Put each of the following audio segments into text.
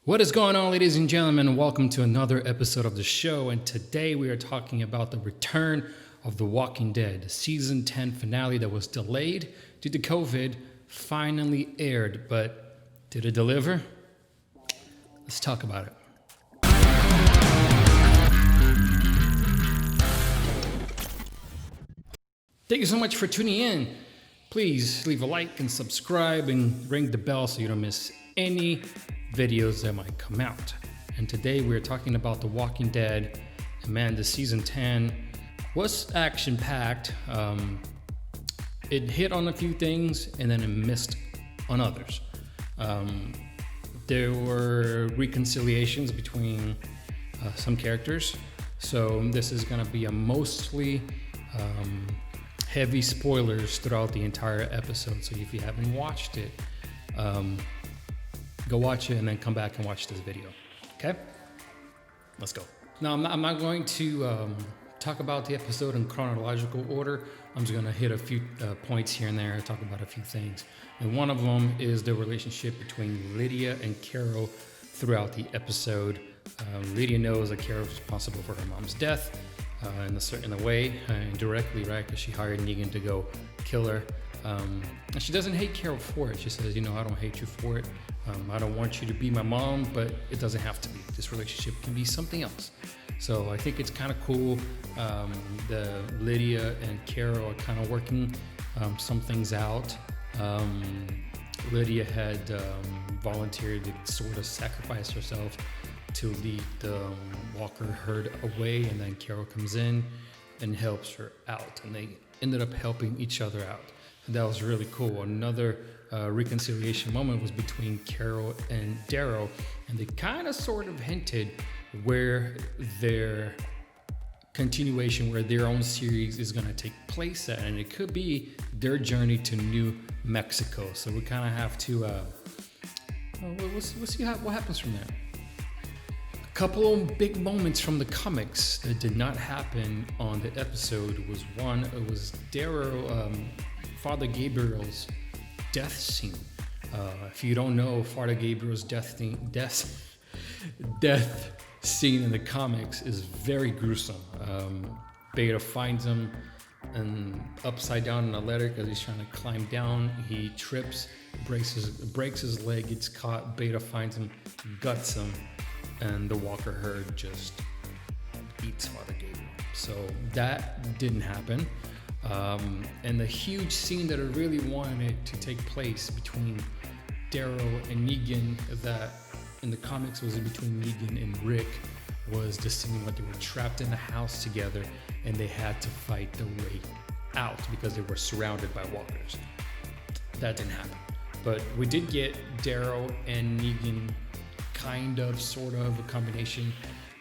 What is going on, ladies and gentlemen? Welcome to another episode of the show. And today we are talking about the return of The Walking Dead. The season 10 finale that was delayed due to COVID finally aired. But did it deliver? Let's talk about it. Thank you so much for tuning in. Please leave a like and subscribe and ring the bell so you don't miss any videos that might come out. And today we're talking about The Walking Dead. And man, the season 10 was action-packed. It hit on a few things and then it missed on others. There were reconciliations between some characters. So this is gonna be a mostly heavy spoilers throughout the entire episode. So if you haven't watched it, go watch it and then come back and watch this video. Okay? Let's go. Now, I'm not going to talk about the episode in chronological order. I'm just going to hit a few points here and there, talk about a few things. And one of them is the relationship between Lydia and Carol throughout the episode. Lydia knows that Carol is responsible for her mom's death in a certain way, indirectly, right? Because she hired Negan to go kill her. And she doesn't hate Carol for it. She says, I don't hate you for it. I don't want you to be my mom, but it doesn't have to be. This relationship can be something else. So I think it's kind of cool. The Lydia and Carol are kind of working some things out. Lydia had volunteered to sort of sacrifice herself to lead the Walker herd away, and then Carol comes in and helps her out, and they ended up helping each other out. And that was really cool. Another reconciliation moment was between Carol and Daryl, and they kind of sort of hinted where their continuation, where their own series is going to take place at, and it could be their journey to New Mexico. So we kind of have to we'll see what happens from there. A couple of big moments from the comics that did not happen on the episode was one. It was Daryl, Father Gabriel's death scene. If you don't know, Father Gabriel's death scene in the comics is very gruesome. Beta finds him and upside down in a ladder because he's trying to climb down. He trips, breaks his leg, gets caught. Beta finds him, guts him, and the Walker herd just eats Father Gabriel. So that didn't happen. And the huge scene that I really wanted to take place between Daryl and Negan, that in the comics was in between Negan and Rick, was the scene where they were trapped in a house together and they had to fight their way out because they were surrounded by walkers. That didn't happen. But we did get Daryl and Negan kind of, sort of a combination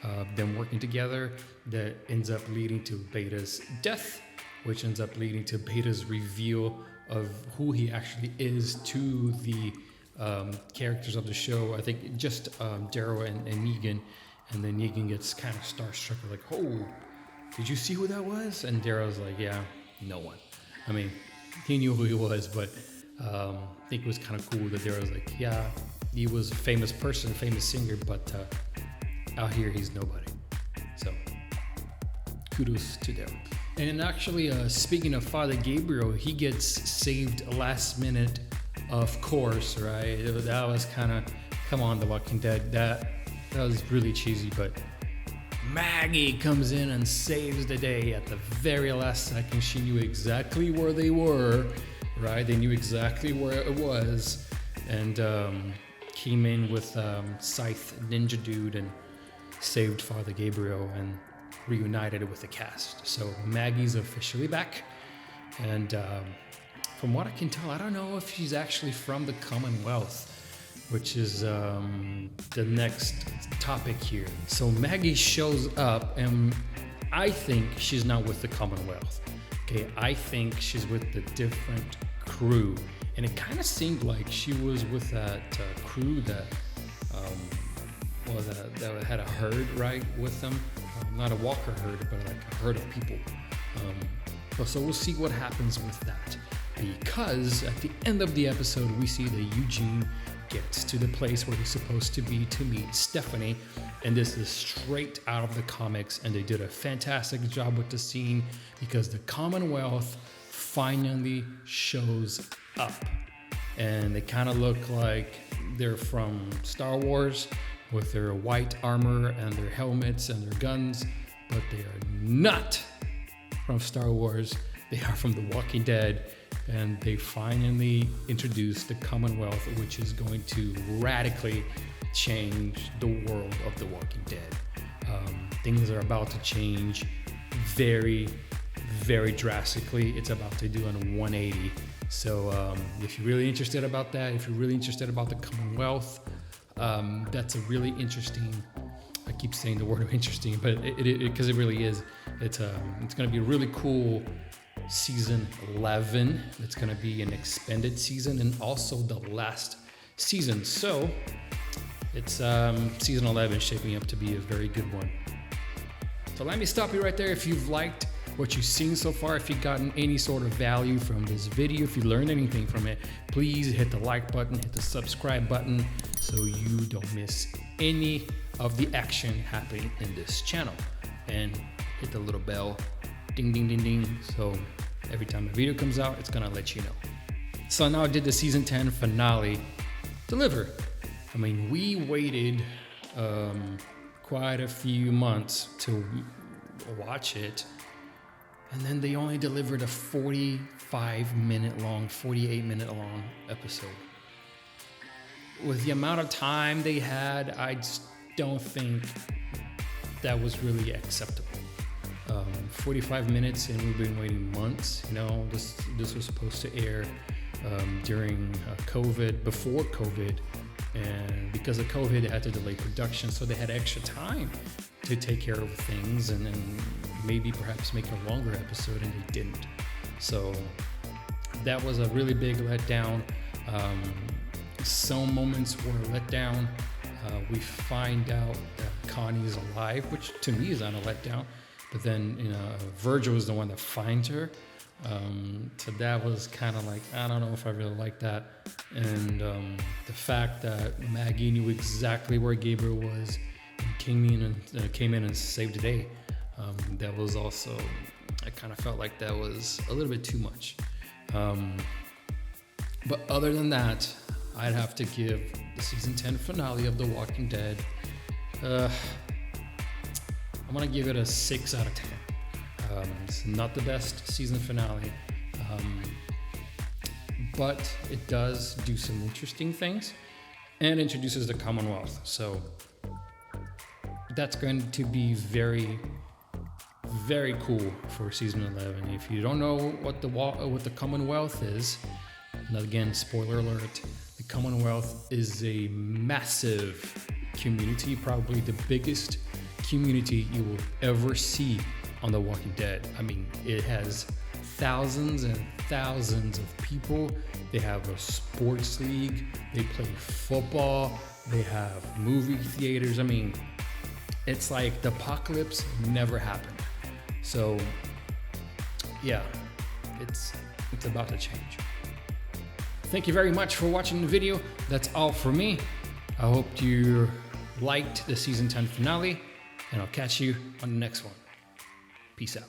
of them working together that ends up leading to Beta's death, which ends up leading to Beta's reveal of who he actually is to the characters of the show. I think just Daryl and Negan, and then Negan gets kind of starstruck, like, oh, did you see who that was? And Daryl's like, yeah, no one. I mean, he knew who he was, but I think it was kind of cool that Daryl's like, yeah, he was a famous person, famous singer, but out here he's nobody. So kudos to Daryl. And actually, speaking of Father Gabriel, he gets saved last minute, of course, right? That was kind of, come on, The Walking Dead. That was really cheesy, but Maggie comes in and saves the day at the very last second. She knew exactly where they were, right? They knew exactly where it was, and came in with Scythe Ninja Dude and saved Father Gabriel and reunited with the cast. So Maggie's officially back, and from what I can tell, I don't know if she's actually from the Commonwealth, which is the next topic here. So Maggie shows up, and I think she's not with the Commonwealth. Okay, I think she's with the different crew, and it kind of seemed like she was with that crew that that had a herd, right, with them. Not a walker herd, but like a herd of people. So we'll see what happens with that, because at the end of the episode we see that Eugene gets to the place where he's supposed to be to meet Stephanie. And this is straight out of the comics, and they did a fantastic job with the scene because the Commonwealth finally shows up. And they kind of look like they're from Star Wars with their white armor and their helmets and their guns, but they are not from Star Wars. They are from The Walking Dead, and they finally introduced the Commonwealth, which is going to radically change the world of The Walking Dead. Things are about to change very, very drastically. It's about to do a 180. So if you're really interested about that, if you're really interested about the Commonwealth, that's a really interesting, I keep saying the word interesting, but because it really is. It's going to be a really cool season 11. It's going to be an expanded season and also the last season. So it's season 11 shaping up to be a very good one. So let me stop you right there. If you've liked what you've seen so far, if you've gotten any sort of value from this video, if you learned anything from it, please hit the like button, hit the subscribe button so you don't miss any of the action happening in this channel. And hit the little bell, ding, ding, ding, ding. So every time a video comes out, it's gonna let you know. So now did the season 10 finale deliver? I mean, we waited quite a few months to watch it. And then they only delivered a 48-minute long episode. With the amount of time they had, I just don't think that was really acceptable. 45 minutes, and we've been waiting months. You know, this was supposed to air during COVID, before COVID, and because of COVID, they had to delay production, so they had extra time to take care of things and maybe perhaps make a longer episode, and they didn't. So that was a really big letdown. Some moments were let down. We find out that Connie is alive, which to me is not a letdown, but then Virgil is the one that finds her. So that was kind of like, I don't know if I really like that. And the fact that Maggie knew exactly where Gabriel was and came in and saved the day. That was also, I kind of felt like that was a little bit too much. But other than that, I'd have to give the season 10 finale of The Walking Dead, I'm gonna give it a 6 out of 10. It's not the best season finale, but it does do some interesting things and introduces the Commonwealth. So that's going to be very, very cool for season 11. If you don't know what the Commonwealth is, and again, spoiler alert, the Commonwealth is a massive community, probably the biggest community you will ever see on The Walking Dead. I mean, it has thousands and thousands of people. They have a sports league, they play football, they have movie theaters. I mean, it's like the apocalypse never happened. So yeah, it's about to change. Thank you very much for watching the video. That's all for me. I hope you liked the season 10 finale, and I'll catch you on the next one. Peace out.